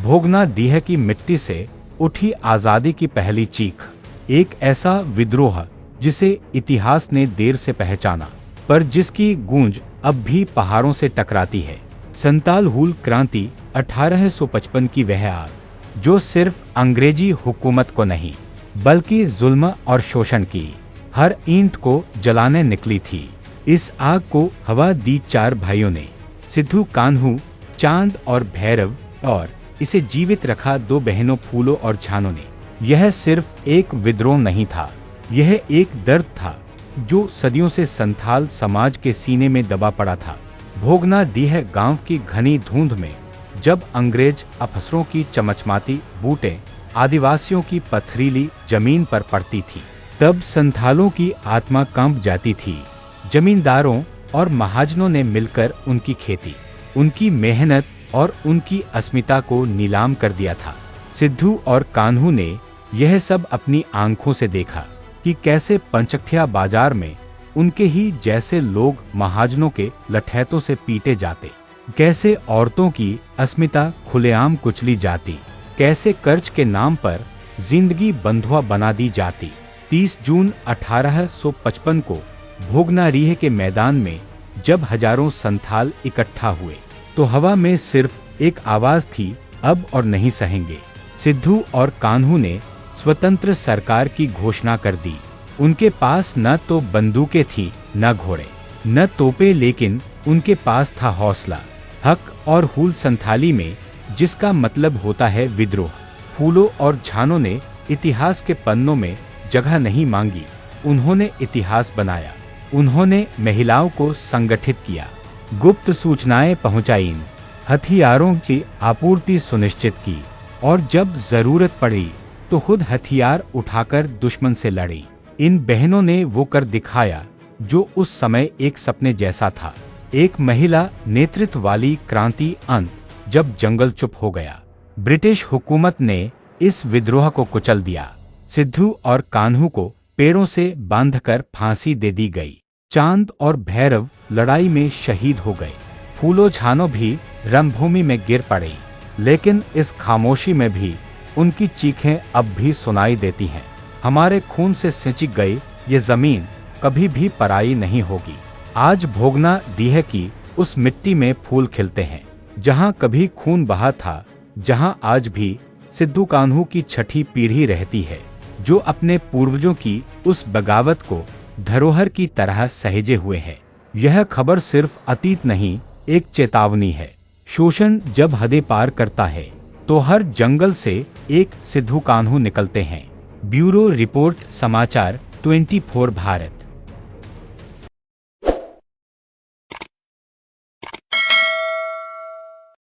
भोगना डीह की मिट्टी से उठी आजादी की पहली चीख, एक ऐसा विद्रोह जिसे इतिहास ने देर से पहचाना, पर जिसकी गूंज अब भी पहाड़ों से टकराती है। संताल हूल क्रांति 1855 की वह आग, जो सिर्फ अंग्रेजी हुकूमत को नहीं बल्कि जुल्म और शोषण की हर ईंट को जलाने निकली थी। इस आग को हवा दी 4 भाइयों ने, सिद्धू, कान्हू, चांद और भैरव, और इसे जीवित रखा 2 बहनों फूलो और झानो ने। यह सिर्फ एक विद्रोह नहीं था, यह एक दर्द था जो सदियों से संथाल समाज के सीने में दबा पड़ा था। भोगना डीह गांव की घनी धुंध में जब अंग्रेज अफसरों की चमचमाती बूटें आदिवासियों की पथरीली जमीन पर पड़ती थी, तब संथालों की आत्मा कांप जाती थी। जमींदारों और महाजनों ने मिलकर उनकी खेती, उनकी मेहनत और उनकी अस्मिता को नीलाम कर दिया था। सिद्धू और कान्हू ने यह सब अपनी आंखों से देखा कि कैसे पंचकठिया बाजार में उनके ही जैसे लोग महाजनों के लठैतों से पीटे जाते, कैसे औरतों की अस्मिता खुलेआम कुचली जाती, कैसे कर्ज के नाम पर जिंदगी बंधुआ बना दी जाती। 30 जून 1855 को भोगना डीह के मैदान में जब हजारों संथाल इकट्ठा हुए तो हवा में सिर्फ एक आवाज थी, अब और नहीं सहेंगे। सिद्धू और कान्हू ने स्वतंत्र सरकार की घोषणा कर दी। उनके पास न तो बंदूकें थी, न घोड़े, न तोपे, लेकिन उनके पास था हौसला, हक और हूल संथाली में, जिसका मतलब होता है विद्रोह। फूलो और झानो ने इतिहास के पन्नों में जगह नहीं मांगी, उन्होंने इतिहास बनाया। उन्होंने महिलाओं को संगठित किया, गुप्त सूचनाएं पहुंचाईं, हथियारों की आपूर्ति सुनिश्चित की और जब जरूरत पड़ी तो खुद हथियार उठाकर दुश्मन से लड़ी। इन बहनों ने वो कर दिखाया जो उस समय एक सपने जैसा था, एक महिला नेतृत्व वाली क्रांति। अंत जब जंगल चुप हो गया, ब्रिटिश हुकूमत ने इस विद्रोह को कुचल दिया। सिद्धू और कान्हू को पेड़ों से बांधकर फांसी दे दी गई। चांद और भैरव लड़ाई में शहीद हो गए। फूलो झानो भी रणभूमि में गिर पड़े, लेकिन इस खामोशी में भी उनकी चीखें अब भी सुनाई देती हैं। हमारे खून से सिंची गई ये जमीन कभी भी पराई नहीं होगी। आज भोगना डीह की उस मिट्टी में फूल खिलते हैं जहां कभी खून बहा था, जहां आज भी सिद्धू कान्हू की छठी पीढ़ी रहती है, जो अपने पूर्वजों की उस बगावत को धरोहर की तरह सहेजे हुए है। यह खबर सिर्फ अतीत नहीं, एक चेतावनी है। शोषण जब हदें पार करता है तो हर जंगल से एक सिद्धू कान्हू निकलते हैं। ब्यूरो रिपोर्ट, समाचार 24 भारत।